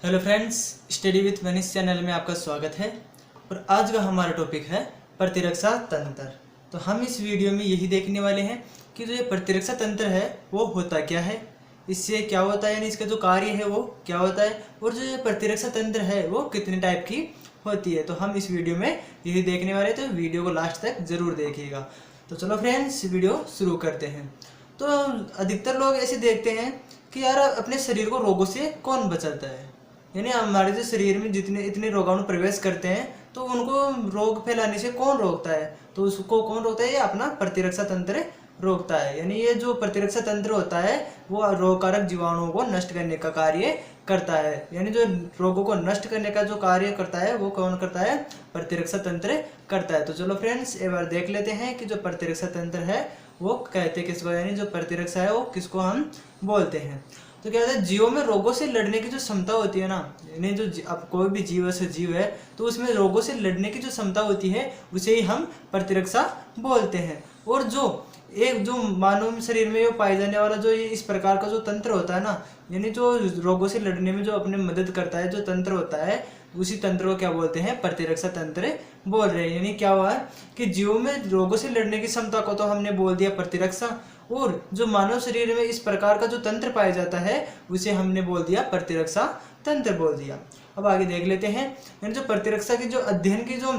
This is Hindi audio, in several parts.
Hello friends, study with Manish channel में आपका स्वागत है। और आज का हमारा टॉपिक है प्रतिरक्षा तंत्र। तो हम इस वीडियो में यही देखने वाले हैं कि जो ये प्रतिरक्षा तंत्र है वो होता क्या है, इससे क्या होता है, यानी इसका जो कार्य है वो क्या होता है, और जो ये प्रतिरक्षा तंत्र है वो कितने टाइप की होती है। तो हम इस वीडियो में यही देखने वाले, तो वीडियो को लास्ट तक ज़रूर देखिएगा। तो चलो फ्रेंड्स, वीडियो शुरू करते हैं। तो अधिकतर लोग ऐसे देखते हैं कि यार अपने शरीर को रोगों से कौन बचाता है, यानी हमारे जो शरीर में जितने इतने रोगाणु प्रवेश करते हैं तो उनको रोग फैलाने से कौन रोकता है, तो उसको कौन रोकता है, ये अपना प्रतिरक्षा तंत्र रोकता है। यानी ये जो प्रतिरक्षा तंत्र होता है वो रोगकारक जीवाणुओं को नष्ट करने का कार्य करता है। यानी जो रोगों को नष्ट करने का जो कार्य करता है वो कौन करता है, प्रतिरक्षा तंत्र करता है। तो चलो फ्रेंड्स, एक बार देख लेते हैं कि जो प्रतिरक्षा तंत्र है वो कहते किसको, यानी जो प्रतिरक्षा है वो किसको हम बोलते हैं। तो क्या होता है, जीवों में रोगों से लड़ने की जो क्षमता होती है ना, यानी जो अब कोई भी जीव से जीव है तो उसमें रोगों से लड़ने की जो क्षमता होती है उसे ही हम प्रतिरक्षा बोलते हैं। और जो मानव शरीर में जो पाए जाने वाला जो ये इस प्रकार का जो तंत्र होता है ना, यानी जो रोगों से लड़ने में जो अपने मदद करता है जो तंत्र होता है, उसी तंत्र को क्या बोलते हैं, प्रतिरक्षा तंत्र बोल रहे हैं। यानी क्या हुआ है कि जीवों में रोगों से लड़ने की क्षमता को तो हमने बोल दिया प्रतिरक्षा, और जो मानव शरीर में इस प्रकार का जो तंत्र पाया जाता है उसे हमने बोल दिया प्रतिरक्षा तंत्र बोल दिया। अब आगे देख लेते हैं। यानी जो प्रतिरक्षा की जो अध्ययन की जो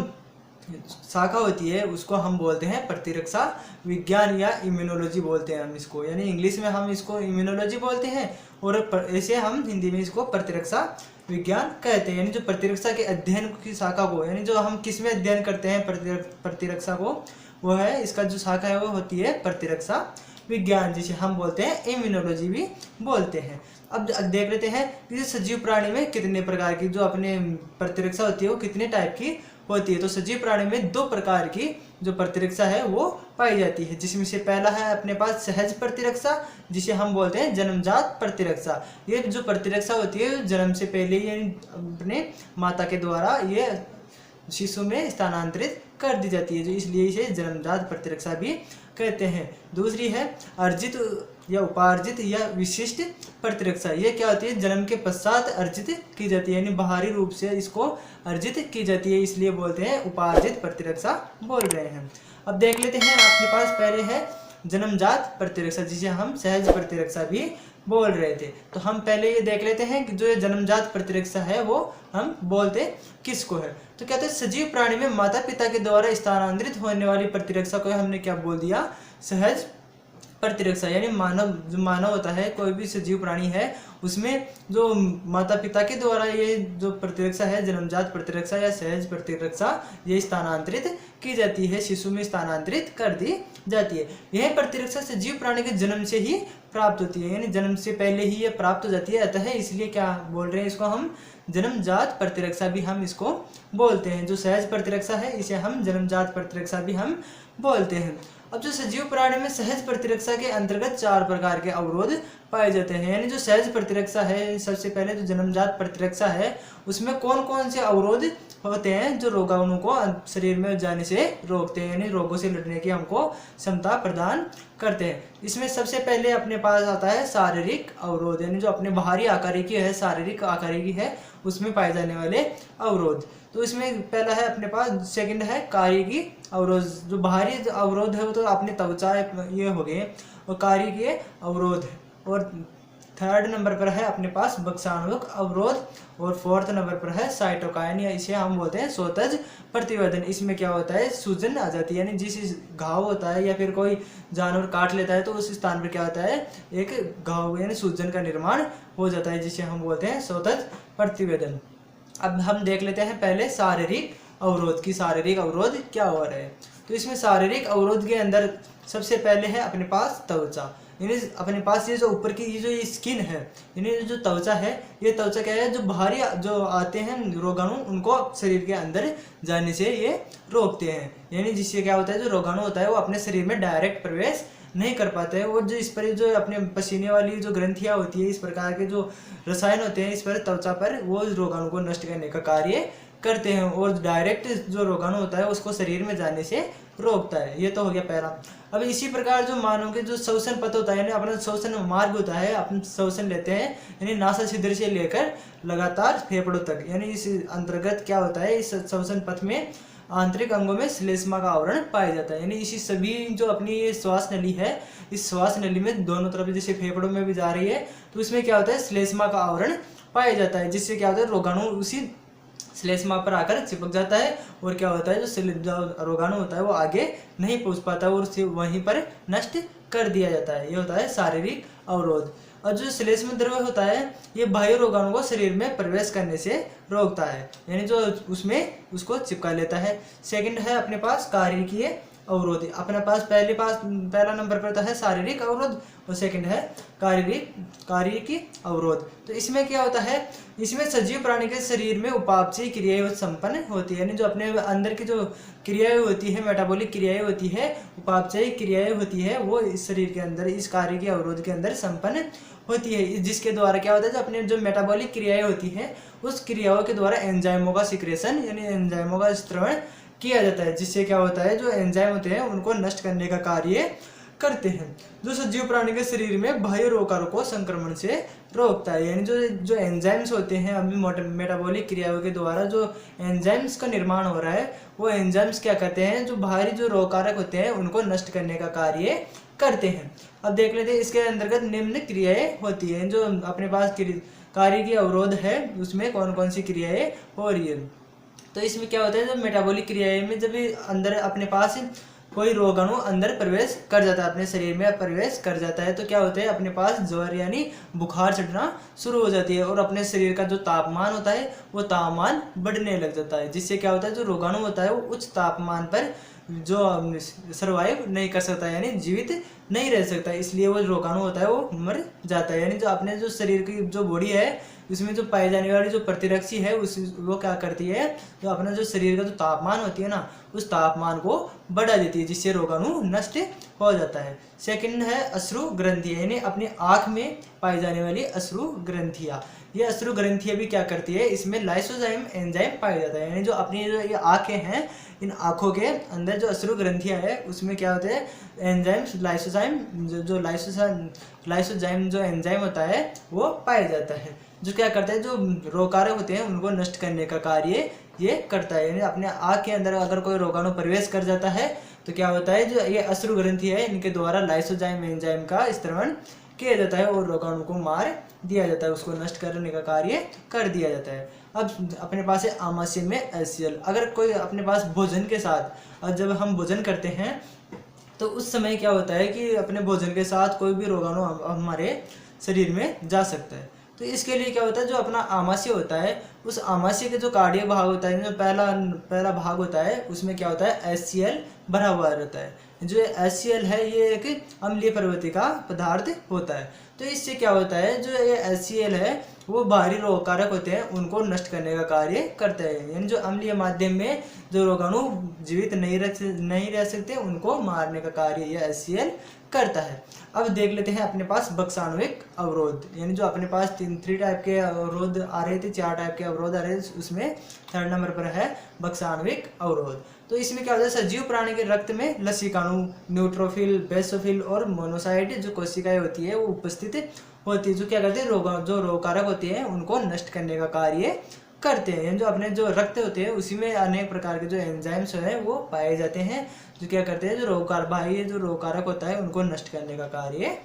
शाखा होती है उसको हम बोलते हैं प्रतिरक्षा विज्ञान या इम्यूनोलॉजी बोलते हैं हम इसको, यानी इंग्लिश में हम इसको इम्यूनोलॉजी बोलते हैं और ऐसे हम हिंदी में इसको प्रतिरक्षा विज्ञान कहते हैं। यानी जो प्रतिरक्षा के अध्ययन की शाखा को, यानी जो हम किस में अध्ययन करते हैं प्रतिरक्षा को, वो है इसका जो शाखा है वो होती है प्रतिरक्षा विज्ञान, जिसे हम बोलते हैं इम्यूनोलॉजी भी बोलते हैं। अब देख लेते हैं कि सजीव प्राणी में कितने प्रकार की जो अपने प्रतिरक्षा होती है वो कितने टाइप की होती है। तो सजीव प्राणी में 2 प्रकार की जो प्रतिरक्षा है वो पाई जाती है, जिसमें से पहला है अपने पास सहज प्रतिरक्षा, जिसे हम बोलते हैं जन्मजात प्रतिरक्षा। ये जो प्रतिरक्षा होती है जन्म से पहले ही यानी अपने माता के द्वारा ये शिशु में स्थानांतरित कर दी जाती है, जो इसलिए इसे जन्मजात प्रतिरक्षा भी कहते हैं। दूसरी है अर्जित या उपार्जित या विशिष्ट प्रतिरक्षा। ये क्या होती है, जन्म के पश्चात अर्जित की जाती है, यानी बाहरी रूप से इसको अर्जित की जाती है, इसलिए बोलते हैं उपार्जित प्रतिरक्षा बोल रहे हैं। अब देख लेते हैं, आपके पास पहले है जन्मजात प्रतिरक्षा, जिसे हम सहज प्रतिरक्षा भी बोल रहे थे। तो हम पहले ये देख लेते हैं कि जो ये जन्मजात प्रतिरक्षा है वो हम बोलते किसको है। तो कहते हैं सजीव प्राणी में माता पिता के द्वारा स्थानांतरित होने वाली प्रतिरक्षा को हमने क्या बोल दिया, सहज प्रतिरक्षा। यानी जो मानव होता है, कोई भी सजीव प्राणी है, उसमें जो माता पिता के द्वारा ये जो प्रतिरक्षा है जन्मजात प्रतिरक्षा या सहज प्रतिरक्षा ये स्थानांतरित की जाती है, शिशु में स्थानांतरित कर दी जाती है। यह प्रतिरक्षा सजीव प्राणी के जन्म से ही प्राप्त होती है, यानी जन्म से पहले ही ये प्राप्त हो जाती है, अतः इसलिए क्या बोल रहे हैं इसको हम जन्मजात प्रतिरक्षा भी हम इसको बोलते हैं। जो सहज प्रतिरक्षा है इसे हम जन्मजात प्रतिरक्षा भी हम बोलते हैं। अब जो सजीव प्राणी में सहज प्रतिरक्षा के अंतर्गत 4 प्रकार के अवरोध पाए जाते हैं। यानी जो सहज प्रतिरक्षा है, सबसे पहले जो जन्मजात प्रतिरक्षा है उसमें कौन कौन से अवरोध होते हैं जो रोगाणु को शरीर में जाने से रोकते हैं, यानी रोगों से लड़ने की हमको क्षमता प्रदान करते हैं। इसमें सबसे पहले अपने पास आता है शारीरिक अवरोध, यानी जो अपने बाहरी आकार की है, शारीरिक आकार की है, उसमें पाए जाने वाले अवरोध। तो इसमें पहला है अपने पास, सेकंड है कार्यकी अवरोध। जो बाहरी अवरोध है वो तो अपने त्वचा ये हो गए और कार्यकीय अवरोध है। और थर्ड नंबर पर है अपने पास बक्साणुक अवरोध, और फोर्थ नंबर पर है साइटोकाइन, या इसे हम बोलते हैं स्वतज प्रतिवेदन। इसमें क्या होता है, सूजन आ जाती है, यानी जिस घाव होता है या फिर कोई जानवर काट लेता है तो उस स्थान पर क्या होता है, एक घाव यानी सूजन का निर्माण हो जाता है, जिसे हम बोलते हैं स्वतज प्रतिवेदन। अब हम देख लेते हैं पहले शारीरिक अवरोध की, शारीरिक अवरोध क्या हो रहे हैं। तो इसमें शारीरिक अवरोध के अंदर सबसे पहले है अपने पास त्वचा, यानी अपने पास ये जो ऊपर की ये स्किन है, यानी जो त्वचा है, ये त्वचा क्या है, जो बाहरी जो आते हैं रोगाणु उनको शरीर के अंदर जाने से ये रोकते हैं। यानी जिससे क्या होता है, जो रोगाणु होता है वो अपने शरीर में डायरेक्ट प्रवेश नहीं कर पाते हैं, और जो इस पर जो अपने पसीने वाली जो ग्रंथियाँ होती है, इस प्रकार के जो रसायन होते हैं इस पर त्वचा पर, वो रोगाणु को नष्ट करने का कार्य करते हैं और डायरेक्ट जो रोगाणु होता है उसको शरीर में जाने से रोकता है। ये तो हो गया पहला। अब इसी प्रकार जो मानव के जो श्वसन पथ होता है यानी अपना श्वसन मार्ग होता है, अपन श्वसन लेते हैं यानी नासा छिद्र से लेकर लगातार फेफड़ों तक, यानी इस अंतर्गत क्या होता है, इस श्वसन पथ में आंतरिक अंगों में श्लेष्मा का आवरण पाया जाता है। यानी इसी सभी जो अपनी ये श्वास नली है, इस श्वास नली में दोनों तरफ जैसे फेफड़ों में भी जा रही है तो इसमें क्या होता है, श्लेष्मा का आवरण पाया जाता है, जिससे क्या होता है रोगाणु उसी श्लेष्मा पर आकर चिपक जाता है और क्या होता है जो रोगाणु होता है वो आगे नहीं पहुंच पाता और उसे वहीं पर नष्ट कर दिया जाता है। ये होता है शारीरिक अवरोध। और जो श्लेष्म द्रव्य होता है ये बाह्य रोगाणु को शरीर में प्रवेश करने से रोकता है, यानी जो उसमें उसको चिपका लेता है। सेकंड है अपने पास कार्यकीय अवरोध। अपने पास पहला नंबर पर तो है शारीरिक अवरोध और सेकंड है कार्यकीय अवरोध। तो इसमें क्या होता है, इसमें सजीव प्राणी के शरीर में उपापचयी क्रियाएं संपन्न होती है, यानी जो अपने अंदर की जो क्रियाएं होती है, मेटाबॉलिक क्रियाएं होती है, उपापचयी क्रियाएं होती है, वो इस शरीर के अंदर इस कार्यकीय अवरोध के अंदर संपन्न होती है, जिसके द्वारा क्या होता है जो अपने जो मेटाबॉलिक क्रियाएं होती है उस क्रियाओं के द्वारा एंजाइमों का सिक्रेशन यानी एंजाइमों का स्त्रवण किया जाता है, जिससे क्या होता है जो एंजाइम होते हैं उनको नष्ट करने का कार्य करते हैं, जो सजीव प्राणी के शरीर में बाह्य रोगों को संक्रमण से रोकता है। यानी जो एंजाइम्स होते हैं अभी मेटाबॉलिक क्रियाओं के द्वारा जो एंजाइम्स का निर्माण हो रहा है वो एंजाइम्स क्या करते हैं, जो बाहरी जो रोगकारक होते हैं उनको नष्ट करने का कार्य करते हैं। अब देख लेते हैं इसके अंतर्गत निम्न क्रियाएं होती हैं, जो अपने पास कार्य की अवरोध है उसमें कौन कौन सी क्रियाएं हो रही है। तो इसमें क्या होता है जो मेटाबॉलिक क्रियाएं में जब अंदर अपने पास कोई रोगाणु अंदर प्रवेश कर जाता है, अपने शरीर में प्रवेश कर जाता है तो क्या होता है अपने पास ज्वर यानी बुखार चढ़ना शुरू हो जाती है और अपने शरीर का जो तापमान होता है वो तापमान बढ़ने लग जाता है, जिससे क्या होता है जो रोगाणु होता है वो उच्च तापमान पर जो सर्वाइव नहीं कर सकता यानी जीवित नहीं रह सकता, इसलिए वो रोगाणु होता है वो मर जाता है। यानी जो अपने जो शरीर की जो बॉडी है उसमें जो पाई जाने वाली जो प्रतिरक्षी है उस वो क्या करती है, जो अपना जो शरीर का जो तापमान होती है ना उस तापमान को बढ़ा देती है, जिससे रोगाणु नष्ट हो जाता है। सेकंड है अश्रु ग्रंथि, यानी अपनी आँख में पाई जाने वाली अश्रु ग्रंथियाँ। ये अश्रु ग्रंथियाँ भी क्या करती है, इसमें लाइसोजाइम एंजाइम पाया जाता है, यानी जो अपनी जो ये आँखें हैं इन आँखों के अंदर जो अश्रु ग्रंथियाँ है उसमें क्या होते हैं एंजाइम्स लाइसोजाइम जो लाइसोजाइम जो एंजाइम होता है वो पाया जाता है, जो क्या करता है जो रोगकारक होते हैं उनको नष्ट करने का कार्य ये करता है। यानी अपने आँख के अंदर अगर कोई रोगाणु प्रवेश कर जाता है तो क्या होता है जो ये अश्रु ग्रंथि है इनके द्वारा लाइसोजाइम एंजाइम का स्त्रवण किया जाता है और रोगाणु को मार दिया जाता है, उसको नष्ट करने का कार्य कर दिया जाता है। अब अपने पास है आमाशय में HCl। अगर कोई अपने पास भोजन के साथ और जब हम भोजन करते हैं तो उस समय क्या होता है कि अपने भोजन के साथ कोई भी रोगाणु हमारे शरीर में जा सकता है, तो इसके लिए क्या होता है जो अपना आमाशय होता है उस आमाशय के जो कार्डियक भाग होता है जो पहला भाग होता है उसमें क्या होता है HCl भरा हुआ रहता है। जो HCl है ये एक अम्लीय प्रवृत्ति का पदार्थ होता है, तो इससे क्या होता है जो ये HCl है वो बाहरी रोगकारक होते हैं उनको नष्ट करने का कार्य करता है, यानी जो अम्लीय माध्यम में जो रोगाणु जीवित नहीं रह सकते उनको मारने का कार्य यह HCl करता है। अब देख लेते हैं अपने पास बक्साणविक अवरोध, यानी जो अपने पास 3 टाइप के अवरोध आ रहे थे, 4 टाइप के अवरोध आ रहे थे, उसमें 3rd नंबर पर है बक्साणविक अवरोध। तो इसमें क्या होता है सजीव प्राणी के रक्त में लसीकाणु, न्यूट्रोफिल, बेसोफिल और मोनोसाइट जो कोशिकाएं होती है वो उपस्थित होती है, जो क्या करते हैं जो रोगकारक होते हैं उनको नष्ट करने का कार्य करते हैं। जो अपने जो रक्त होते हैं उसी में अनेक प्रकार के जो एंजाइम्स हैं वो पाए जाते हैं, जो क्या करते हैं जो बाह्य जो रोगकारक होता है उनको नष्ट करने का कार्य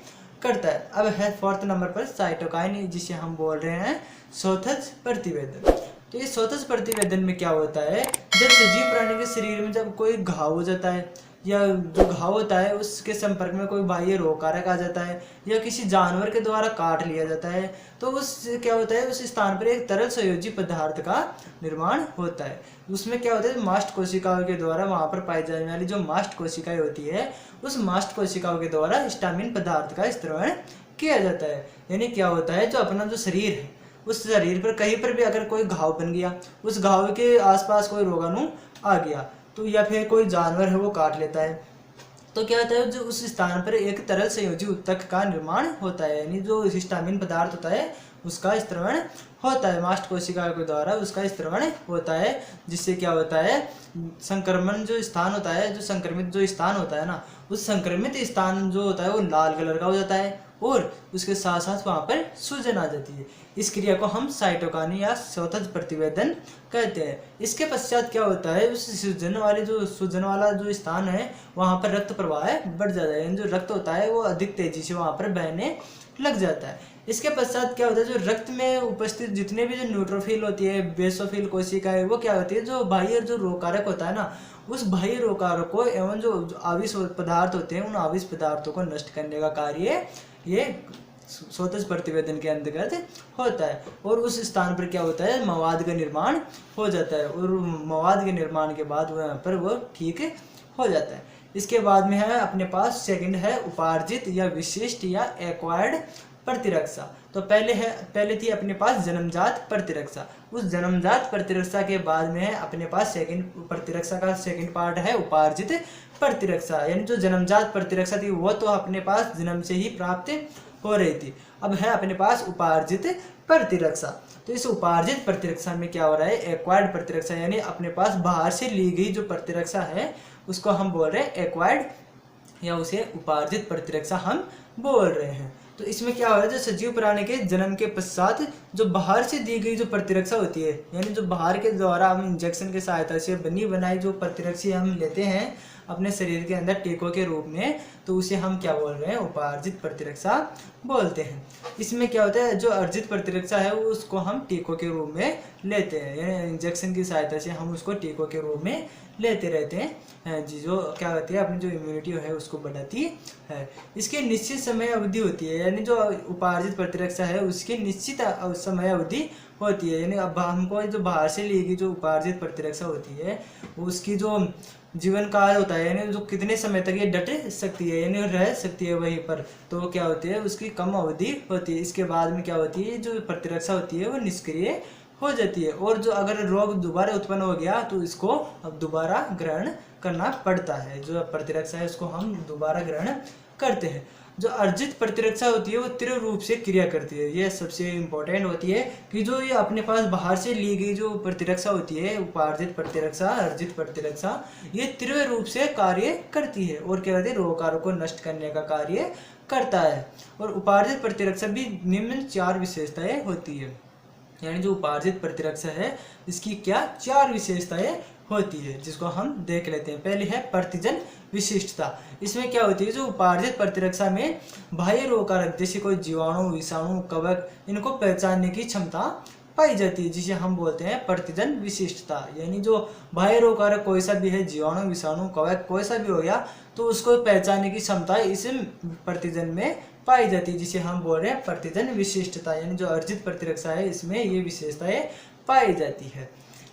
करता है। अब है 4th नंबर पर साइटोकाइन, जिसे हम बोल रहे हैं स्वोथज प्रतिवेदन। तो ये स्वोथज प्रतिवेदन में क्या होता है, जब सजीव प्राणी के शरीर में जब कोई घाव हो जाता है या जो घाव होता है उसके संपर्क में कोई बाह्य रोगकारक आ जाता है या किसी जानवर के द्वारा काट लिया जाता है तो उससे क्या होता है उस स्थान पर एक तरल संयोजी पदार्थ का निर्माण होता है। उसमें क्या होता है मास्ट कोशिकाओं के द्वारा वहाँ पर पाई जाने वाली जो मास्ट कोशिकाएं होती है उस मास्ट कोशिकाओं के द्वारा हिस्टामिन पदार्थ का स्त्रवण किया जाता है। यानी क्या होता है जो अपना जो शरीर है उस शरीर पर कहीं पर भी अगर कोई घाव बन गया, उस घाव के आसपास कोई रोगाणु आ गया तो या फिर कोई जानवर है वो काट लेता है तो क्या होता है जो उस स्थान पर एक तरल संयोजी उत्तक का निर्माण होता है, यानी जो हिस्टामिन पदार्थ होता है उसका स्त्रवण होता है, मास्ट कोशिका के द्वारा उसका स्त्रवण होता है, जिससे क्या होता है संक्रमण जो स्थान होता है, जो संक्रमित जो स्थान होता है ना, उस संक्रमित स्थान जो होता है वो लाल कलर का हो जाता है और उसके साथ साथ वहाँ पर सूजन आ जाती है। इस क्रिया को हम साइटोकानी या स्वतः प्रतिवेदन कहते हैं। इसके पश्चात क्या होता है, उस सूजन वाला जो स्थान है वहाँ पर रक्त प्रवाह बढ़ जाता है, यानी जो रक्त होता है वो अधिक तेजी से वहाँ पर बहने लग जाता है। इसके पश्चात क्या होता है, जो रक्त में उपस्थित जितने भी जो न्यूट्रोफिल होती है, बेसोफिल कोशिका है, वो क्या होती है, जो बाह्य जो रोगकारक होता है ना, उस बाह्य रोगकारक को एवं जो आविष पदार्थ होते हैं उन आविष पदार्थों को नष्ट करने का कार्य ये स्वतः प्रतिवेदन के अंतर्गत होता है। और उस स्थान पर क्या होता है, मवाद का निर्माण हो जाता है और मवाद के निर्माण के बाद वहाँ पर वो ठीक हो जाता है। इसके बाद में है अपने पास सेकंड है उपार्जित या विशिष्ट या एक्वायर्ड प्रतिरक्षा। तो पहले थी अपने पास जन्मजात प्रतिरक्षा। उस जन्मजात प्रतिरक्षा के बाद में है अपने पास सेकंड प्रतिरक्षा का सेकंड पार्ट है उपार्जित प्रतिरक्षा, यानी जो जन्मजात प्रतिरक्षा थी वो तो अपने पास जन्म से ही प्राप्त हो रही थी। अब है अपने पास उपार्जित प्रतिरक्षा। तो इस उपार्जित प्रतिरक्षा में क्या हो रहा है, एक्वायर्ड प्रतिरक्षा, यानी अपने पास बाहर से ली गई जो प्रतिरक्षा है उसको हम बोल रहे हैं एक्वायर्ड या उसे उपार्जित प्रतिरक्षा हम बोल रहे हैं। तो इसमें क्या हो रहा है, जो सजीव प्राणी के जन्म के पश्चात जो बाहर से दी गई जो प्रतिरक्षा होती है, यानी जो बाहर के द्वारा हम इंजेक्शन की सहायता से बनी बनाई जो प्रतिरक्षा हम लेते हैं अपने शरीर के अंदर टीकों के रूप में, तो उसे हम क्या बोल रहे हैं, उपार्जित प्रतिरक्षा बोलते हैं। इसमें क्या होता है, जो अर्जित प्रतिरक्षा है उसको हम टीकों के रूप में लेते हैं, यानी इंजेक्शन की सहायता से हम उसको टीकों के रूप में लेते रहते हैं जी, जो क्या होती है अपनी जो इम्यूनिटी है उसको बढ़ाती है। इसकी निश्चित समय अवधि होती है, यानी जो उपार्जित प्रतिरक्षा है उसकी निश्चित समय अवधि होती है, यानी अब हमको जो बाहर से ली गई जो उपार्जित प्रतिरक्षा होती है उसकी जो जीवन काल होता है, यानी जो कितने समय तक ये डट सकती है यानी रह सकती है वहीं पर, तो क्या होती है उसकी कम अवधि होती है। इसके बाद में क्या होती है, जो प्रतिरक्षा होती है वो निष्क्रिय हो जाती है और जो अगर रोग दोबारा उत्पन्न हो गया तो इसको अब दोबारा ग्रहण करना पड़ता है। जो प्रतिरक्षा है उसको हम दोबारा ग्रहण करते हैं। जो अर्जित प्रतिरक्षा होती है वो तीव्र रूप से क्रिया करती है, ये सबसे इम्पोर्टेंट होती है कि जो ये अपने पास बाहर से ली गई जो प्रतिरक्षा होती है उपार्जित प्रतिरक्षा, अर्जित प्रतिरक्षा, ये तीव्र रूप से कार्य करती है और क्या करती है, रोगकारों को नष्ट करने का कार्य करता है। और उपार्जित प्रतिरक्षा भी निम्न 4 विशेषताएं होती है, यानी जो उपार्जित प्रतिरक्षा है इसकी क्या 4 विशेषताएं होती है, जिसको हम देख लेते हैं। पहली है प्रतिजन विशिष्टता। इसमें क्या होती है, जो उपार्जित प्रतिरक्षा में बाह्य रोगकारक जैसे कोई जीवाणु, विषाणु, कवक, इनको पहचानने की क्षमता पाई जाती है, जिसे हम बोलते हैं प्रतिजन विशिष्टता। यानी जो बाह्य रोगकारक कोई सा भी है, जीवाणु, विषाणु, कवक कोई सा भी हो गया, तो उसको पहचानने की क्षमता इस प्रतिजन में पाई जाती है, जिसे हम बोल रहे हैं प्रतिजन विशिष्टता। यानी जो अर्जित प्रतिरक्षा है इसमें ये विशेषताएं पाई जाती है।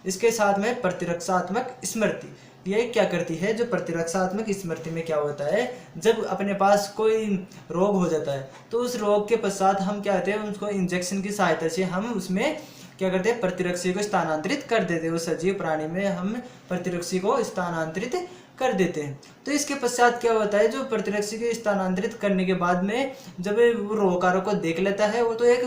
इसके साथ में प्रतिरक्षात्मक स्मृति, ये क्या करती है, जो प्रतिरक्षात्मक स्मृति में क्या होता है, जब अपने पास कोई रोग हो जाता है तो उस रोग के पश्चात हम क्या करते हैं, उसको इंजेक्शन की सहायता से हम उसमें क्या करते हैं, प्रतिरक्षी को स्थानांतरित कर देते हैं। उस सजीव प्राणी में हम प्रतिरक्षी को स्थानांतरित कर देते हैं। तो इसके पश्चात क्या होता है, जो प्रतिरक्षी को स्थानांतरित करने के बाद में जब वो रोगकारक को देख लेता है वो तो एक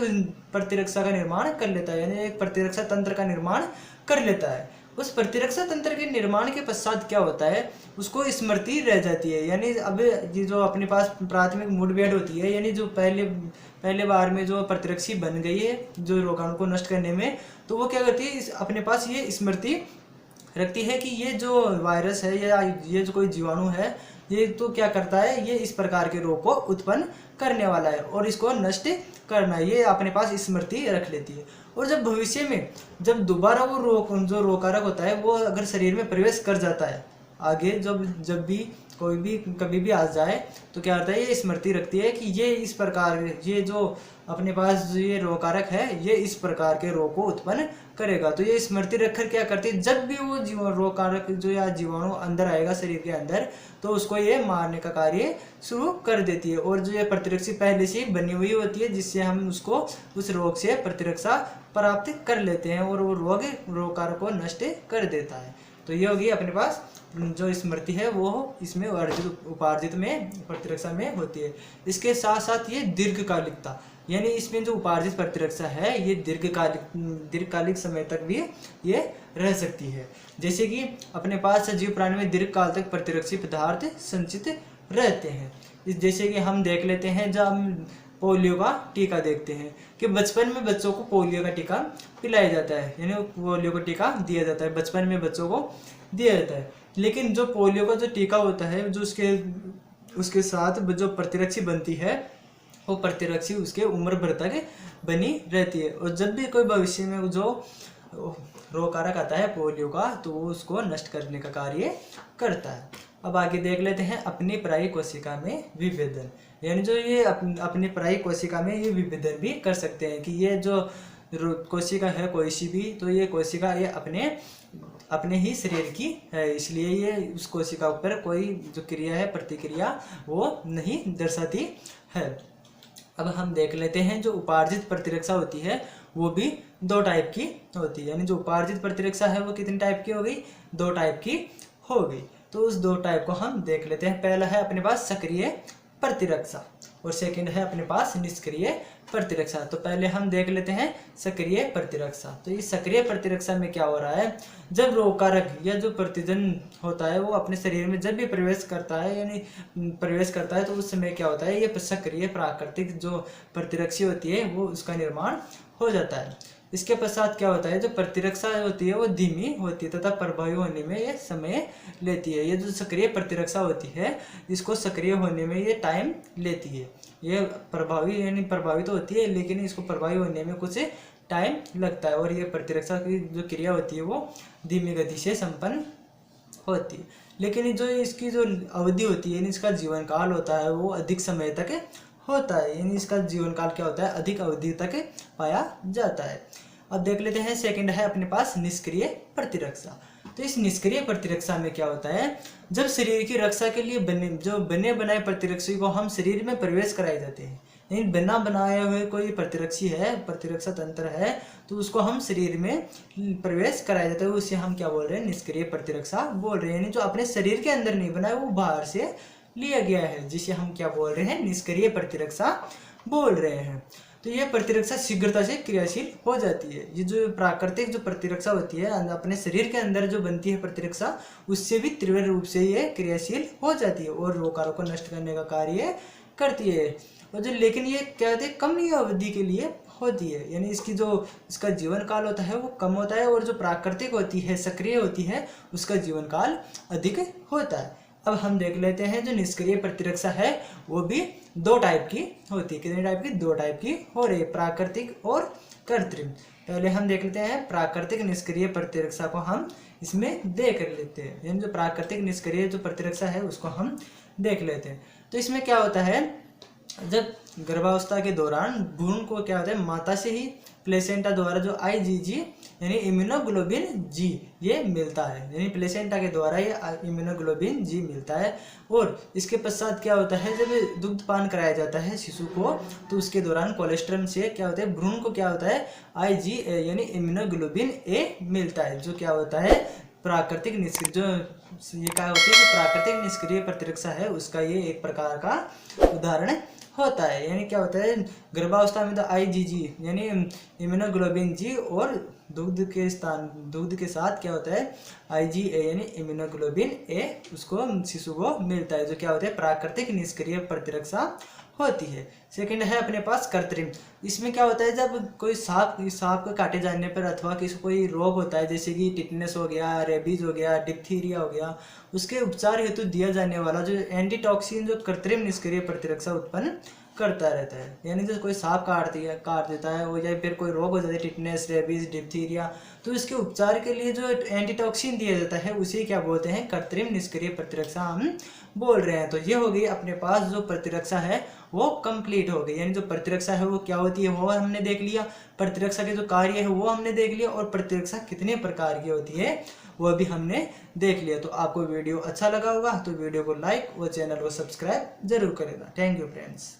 प्रतिरक्षा का निर्माण कर लेता है, यानी एक प्रतिरक्षा तंत्र का निर्माण कर लेता है। उस प्रतिरक्षा तंत्र के निर्माण के पश्चात क्या होता है, उसको स्मृति रह जाती है। यानी अब ये जो अपने पास प्राथमिक मुठभेड़ होती है, यानी जो पहले बार में जो प्रतिरक्षी बन गई है जो रोगाणु को नष्ट करने में, तो वो क्या करती है, अपने पास ये स्मृति रखती है कि ये जो वायरस है या ये जो कोई जीवाणु है ये तो क्या करता है, ये इस प्रकार के रोग को उत्पन्न करने वाला है और इसको नष्ट करना है, ये अपने पास स्मृति रख लेती है। और जब भविष्य में जब दोबारा वो रोग जो रोगकारक होता है वो अगर शरीर में प्रवेश कर जाता है आगे, जब भी कोई भी कभी भी आ जाए तो क्या होता है, ये स्मृति रखती है कि ये इस प्रकार ये जो अपने पास ये रोगकारक है ये इस प्रकार के रोग को उत्पन्न करेगा। तो ये स्मृति रखकर क्या करती है, जब भी वो रोगकारक जो या जीवाणु अंदर आएगा शरीर के अंदर तो उसको ये मारने का कार्य शुरू कर देती है। और जो ये प्रतिरक्षा पहले से बनी हुई होती है जिससे हम उसको उस रोग से प्रतिरक्षा प्राप्त कर लेते हैं और वो रोगकारक को नष्ट कर देता है। तो ये होगी अपने पास जो स्मृति है वो इसमें उपार्जित में प्रतिरक्षा में होती है। इसके साथ साथ ये दीर्घकालिकता, यानी इसमें जो उपार्जित प्रतिरक्षा है ये दीर्घकालिक समय तक भी ये रह सकती है। जैसे कि अपने पास सजीव प्राणी में दीर्घकाल तक प्रतिरक्षी पदार्थ संचित रहते हैं। जैसे कि हम देख लेते हैं, जब हम पोलियो का टीका देखते हैं कि बचपन में बच्चों को पोलियो का टीका पिलाया जाता है, यानी पोलियो का टीका दिया जाता है, बचपन में बच्चों को दिया जाता है। लेकिन जो पोलियो का जो टीका होता है, जो उसके साथ जो प्रतिरक्षी बनती है, वो प्रतिरक्षी उसके उम्र भर तक बनी रहती है, और जब भी कोई भविष्य में जो रोगकारक आता है पोलियो का, तो वो उसको नष्ट करने का कार्य करता है। अब आगे देख लेते हैं अपनी पराई कोशिका में विभेदन, यानी जो ये अपनी पराई कोशिका में ये विभेदन भी कर सकते हैं कि ये जो कोशिका है कोई सी भी, तो ये कोशिका ये अपने ही शरीर की है, इसलिए ये उस कोशिका पर कोई जो क्रिया है प्रतिक्रिया वो नहीं दर्शाती है। अब हम देख लेते हैं जो उपार्जित प्रतिरक्षा होती है वो भी 2 टाइप की होती है, यानी जो उपार्जित प्रतिरक्षा है वो कितने टाइप की हो गई, 2 टाइप की हो गई। तो उस 2 टाइप को हम देख लेते हैं। पहला है अपने पास सक्रिय प्रतिरक्षा और सेकंड है अपने पास निष्क्रिय प्रतिरक्षा। तो पहले हम देख लेते हैं सक्रिय प्रतिरक्षा। तो इस सक्रिय प्रतिरक्षा में क्या हो रहा है, जब रोगकारक या जो प्रतिजन होता है वो अपने शरीर में जब भी प्रवेश करता है, यानी प्रवेश करता है, तो उस समय क्या होता है, ये सक्रिय प्राकृतिक जो प्रतिरक्षी होती है वो उसका निर्माण हो जाता है। इसके पश्चात क्या होता है, जो प्रतिरक्षा होती है वो धीमी होती है तथा प्रभावी होने में ये समय लेती है। ये जो सक्रिय प्रतिरक्षा होती है इसको सक्रिय होने में ये टाइम लेती है। ये प्रभावी यानी प्रभावी तो होती है, लेकिन इसको प्रभावी होने में कुछ टाइम लगता है, और ये प्रतिरक्षा की जो क्रिया होती है वो धीमी गति से संपन्न होती है। लेकिन जो इसकी जो अवधि होती है, इसका जीवन काल होता है वो अधिक समय तक होता है, यानी इसका जीवन काल क्या होता है, अधिक अवधि तक पाया जाता है। अब देख लेते हैं सेकंड है अपने पास निष्क्रिय प्रतिरक्षा। तो इस निष्क्रिय प्रतिरक्षा में क्या होता है, जब शरीर की रक्षा के लिए बने बनाए प्रतिरक्षी को हम शरीर में प्रवेश कराए जाते हैं, यानी बिना बनाए हुए कोई प्रतिरक्षी है, प्रतिरक्षा तंत्र है, तो उसको हम शरीर में प्रवेश कराया जाता है, उसे हम क्या बोल रहे हैं, निष्क्रिय प्रतिरक्षा बोल रहे हैं। यानी जो अपने शरीर के अंदर नहीं बनाए वो बाहर से लिया गया है, जिसे हम क्या बोल रहे हैं, निष्क्रिय प्रतिरक्षा बोल रहे हैं। तो ये प्रतिरक्षा शीघ्रता से क्रियाशील हो जाती है। ये जो प्राकृतिक जो प्रतिरक्षा होती है अपने शरीर के अंदर जो बनती है प्रतिरक्षा, उससे भी तीव्र रूप से ये क्रियाशील हो जाती है और रोगकारों को नष्ट करने का कार्य करती है। और जो लेकिन ये क्या होती है, कम ही अवधि के लिए होती है, यानी इसका जीवन काल होता है वो कम होता है, और जो प्राकृतिक होती है सक्रिय होती है उसका जीवन काल अधिक होता है। अब हम देख लेते हैं जो निष्क्रिय प्रतिरक्षा है वो भी 2 टाइप की होती है। कितने टाइप की, 2 टाइप की हो रही है, प्राकृतिक और कृत्रिम। पहले हम देख लेते हैं प्राकृतिक निष्क्रिय प्रतिरक्षा को हम इसमें देख लेते हैं, यानी जो प्राकृतिक निष्क्रिय जो प्रतिरक्षा है उसको हम देख लेते हैं। तो इसमें क्या होता है, जब गर्भावस्था के दौरान भ्रूण को क्या होता है, माता से ही प्लेसेंटा द्वारा जो IgG यानी इम्यूनोग्लोबिन जी ये मिलता है, यानी प्लेसेंटा के द्वारा ये इम्यूनोग्लोबिन जी मिलता है। और इसके पश्चात क्या होता है, जब दुग्धपान कराया जाता है शिशु को, तो उसके दौरान कोलेस्ट्रम से क्या होता है, भ्रूण को क्या होता है, IgA यानी इम्यूनोग्लोबिन A मिलता है, जो क्या होता है प्राकृतिक निष्क्रिय जो ये क्या होती है, जो प्राकृतिक निष्क्रिय प्रतिरक्षा है उसका ये एक प्रकार का उदाहरण होता है। यानी क्या होता है, गर्भावस्था में तो IgG यानी इम्यूनोग्लोबिन जी, और दुग्ध के साथ क्या होता है, IgA यानी इम्यूनोग्लोबिन A उसको शिशु को मिलता है, जो क्या होता है प्राकृतिक निष्क्रिय प्रतिरक्षा होती है। सेकंड है अपने पास कृत्रिम। इसमें क्या होता है, जब कोई सांप के काटे जाने पर अथवा कोई रोग होता है, जैसे कि टिटनेस हो गया, रेबीज हो गया, डिप्थीरिया हो गया, उसके उपचार हेतु दिया जाने वाला जो एंटीटॉक्सिन जो कृत्रिम निष्क्रिय प्रतिरक्षा उत्पन्न करता रहता है। यानी जो कोई सांप काट देता है, और या फिर कोई रोग हो जाता है, टिटनेस, रेबीज, डिप्थीरिया, तो इसके उपचार के लिए जो एंटीटॉक्सिन दिया जाता है उसे क्या बोलते हैं, कृत्रिम निष्क्रिय प्रतिरक्षा हम बोल रहे हैं। तो ये हो गई अपने पास जो प्रतिरक्षा है वो कंप्लीट हो गई, यानी जो प्रतिरक्षा है वो क्या होती है वो हमने देख लिया, प्रतिरक्षा के जो कार्य है वो हमने देख लिया, और प्रतिरक्षा कितने प्रकार की होती है वो भी हमने देख लिया। तो आपको वीडियो अच्छा लगा होगा तो वीडियो को लाइक और चैनल को सब्सक्राइब जरूर करेगा। Thank you friends.